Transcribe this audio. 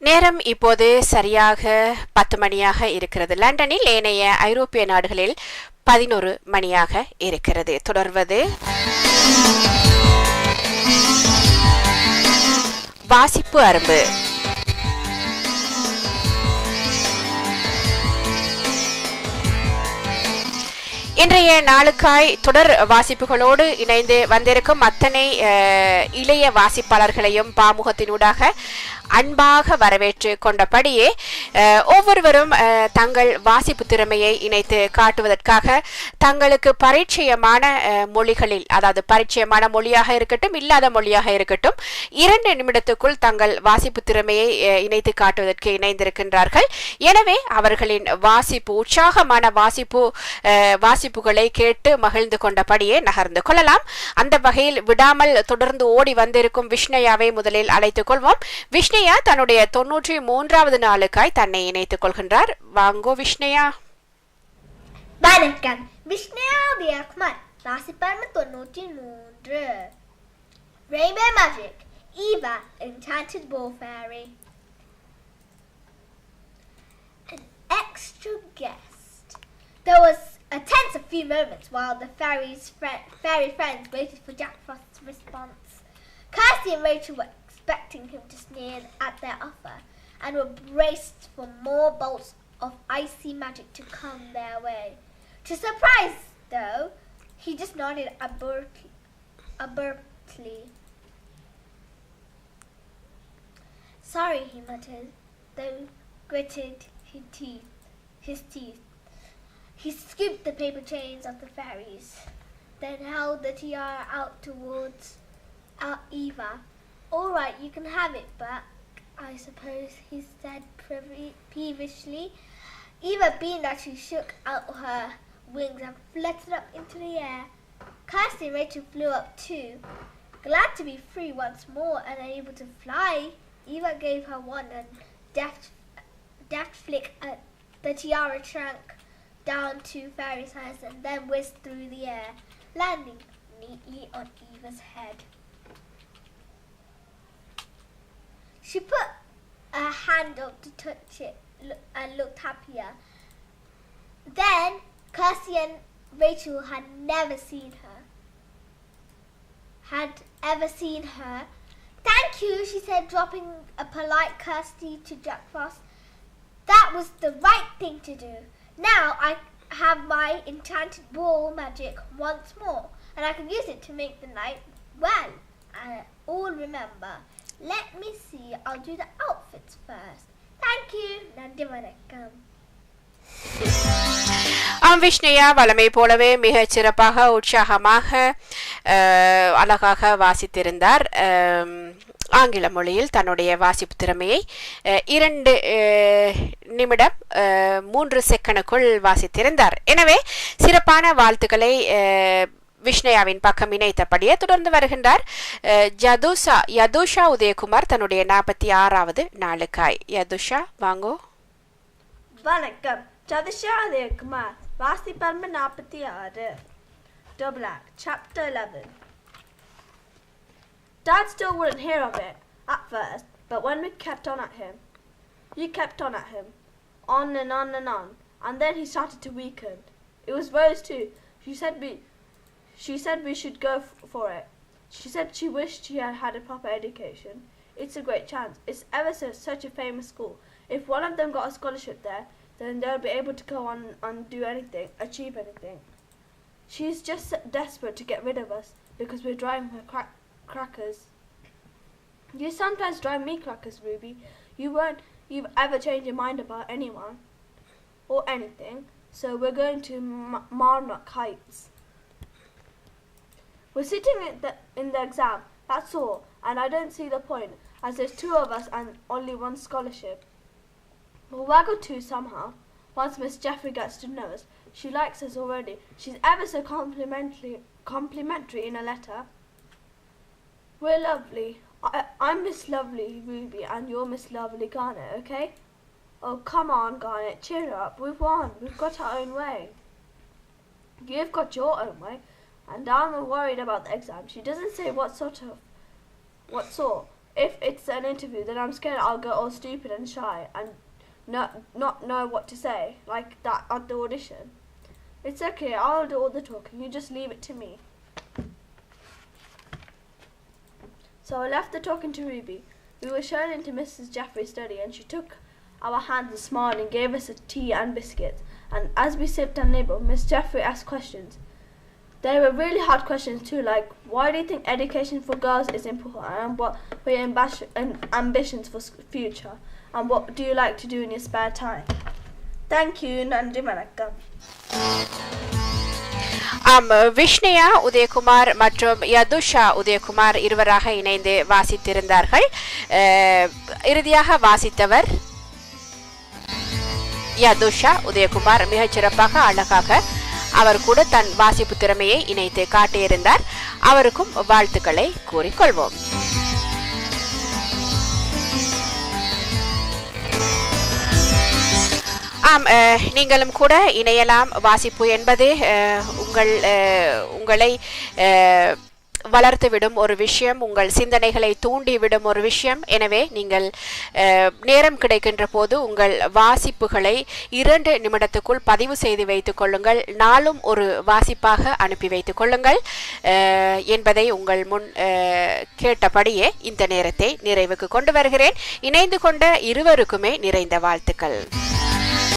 நேரம் இப்போது சரியாக 10 மணியாக இருக்கிறது. லண்டனில் ஏனைய ஐரோப்பிய நாடுகளில் 11 மணியாக இருக்கிறது. தொடர்வது வாசிப்பு அரும்பு. இன்றைய நாளுக்காய் தொடர் வாசிப்புகளோடு இணைந்து வந்திருக்கும் அத்தனை இளைய வாசிப்பாளர்களையும் பாமுகத்தினூடாக அன்பாக வரவேற்று கொண்டபடியே ஒவ்வொருவரும் தங்கள் வாசிப்பு திறமையை இணைத்து காட்டுவதற்காக தங்களுக்கு பரிச்சயமான மொழிகளில், அதாவது பரிச்சயமான மொழியாக இருக்கட்டும் இல்லாத மொழியாக இருக்கட்டும், 2 நிமிடத்துக்குள் தங்கள் வாசிப்பு திறமையை இணைத்து காட்டுவதற்கு இணைந்திருக்கின்றார்கள். எனவே அவர்களின் வாசிப்பு, உற்சாகமான வாசிப்புகளை கேட்டு மகிழ்ந்து கொண்டபடியே நகர்ந்து கொள்ளலாம். அந்த வகையில் விடாமல் தொடர்ந்து ஓடி வந்திருக்கும் விஷ்ணயாவை முதலில் அழைத்துக் கொள்வோம். விஷ்ணயா தன்னுடைய 93வது நாளுக்காய் தன்னை இணைத்துக் கொள்கின்றார். வாங்கோ விஷ்ணயா. வணக்கம். விஷ்ணயா வியக்மன், வாசிப்பர்ம 93. Rainbow Magic, Eva, Enchanted Ball Fairy. An extra guest. There was a tense few moments while the fairy friends waited for Jack Frost's response. Kirsty and Rachel were expecting him to sneer at their offer and were braced for more bolts of icy magic to come their way. To surprise, though, he just nodded abruptly. Sorry, he muttered, then gritted his teeth. He scooped the paper chains of the fairies, then held the tiara out towards Eva. All right, you can have it back, I suppose, he said peevishly. Eva beamed as she shook out her wings and fluttered up into the air. Kirsty and Rachel flew up too. Glad to be free once more and able to fly, Eva gave her one a deft flick at the tiara shrank down to fairy size and then whizzed through the air, landing neatly on Eva's head. She put her hand up to touch it and looked happier. Then Kirsty and Rachel had ever seen her. Thank you, she said, dropping a polite Kirsty to Jack Frost. That was the right thing to do. Now I have my enchanted ball magic once more, and I can use it to make the night well. All remember. Let me see, I'll do the outfits first. Thank you. Nandi vanakkam. விஷ்ணயா வளமை போலவே மிகச் சிறப்பாக உற்சாகமாக அழகாக வாசித்திருந்தார். ஆங்கில மொழியில் தன்னுடைய வாசிப்பு திறமையை 2 நிமிடம் 3 செகண்டுக்குள் வாசித்திருந்தார். எனவே சிறப்பான வாழ்த்துக்களை விஷ்ணயாவின் பக்கம் இணைத்தபடியே தொடர்ந்து வருகின்றார் யதுஷா உதயகுமார் தன்னுடைய 46வது நாளுக்காய். யதுஷா வாங்கோ. வணக்கம். யதுஷா Udhayakumar, வாசிப்பர்ம 46. Double Act, Chapter 11. Dad still wouldn't hear of it at first, but when we kept on at him, you kept on at him, on and on and on, and then he started to weaken. It was Rose too. She said we should go for it. She said she wished she had had a proper education. It's a great chance. It's ever so such a famous school. If one of them got a scholarship there, then they'll be able to go on and do anything, achieve anything. She's just desperate to get rid of us because we're driving her crackers. You sometimes drive me crackers, Ruby. You've ever changed your mind about anyone or anything. So we're going to Marnock Heights. We're sitting in the exam, that's all, and I don't see the point, as there's 2 of us and only 1 scholarship. We'll waggle 2 somehow. Once Miss Jeffrey gets to know us, she likes us already. She's ever so complimentary in a letter. We're lovely. I'm Miss Lovely, Ruby, and you're Miss Lovely Garnet, okay? Oh, come on, Garnet, cheer up. We've won. We've got our own way. You've got your own way. And I'm worried about the exam. She doesn't say what sort, If it's an interview, then I'm scared I'll go all stupid and shy and not know what to say, like that at the audition. It's okay, I'll do all the talking, you just leave it to me. So I left the talking to Ruby. We were shown into Mrs. Jaffrey's study and she took our hands and smiled and gave us a tea and biscuits. And as we sipped and nibbled, Miss Jaffrey asked questions. They were really hard questions too, like why do you think education for girls is important and what are your ambitions for future and what do you like to do in your spare time? Thank you, Nandri Vanakkam. விஷ்ணயா Udhayakumar மற்றும் யதுஷா உதயகுமார் இருவராக இணைந்து வாசித்திருந்தார்கள். இறுதியாக வாசித்தவர் யதுஷா உதயகுமார். மிகச் சிறப்பாக அழகாக அவர் கூட தன் வாசிப்பு திறமையை இணைத்து காட்டியிருந்தார். அவருக்கும் வாழ்த்துக்களை கூறிக்கொள்வோம். நீங்களும் கூட இணையலாம். வாசிப்பு என்பது உங்களை வளர்த்துவிடும் ஒரு விஷயம், உங்கள் சிந்தனைகளை தூண்டிவிடும் ஒரு விஷயம். எனவே நீங்கள் நேரம் கிடைக்கின்ற போது உங்கள் வாசிப்புகளை 2 நிமிடத்துக்குள் பதிவு செய்து வைத்துக் கொள்ளுங்கள். நாளும் ஒரு வாசிப்பாக அனுப்பி வைத்துக் கொள்ளுங்கள் என்பதை உங்கள் முன் கேட்டபடியே இந்த நேரத்தை நிறைவுக்கு கொண்டு வருகிறேன். இணைந்து கொண்ட இருவருக்குமே நிறைந்த வாழ்த்துக்கள்.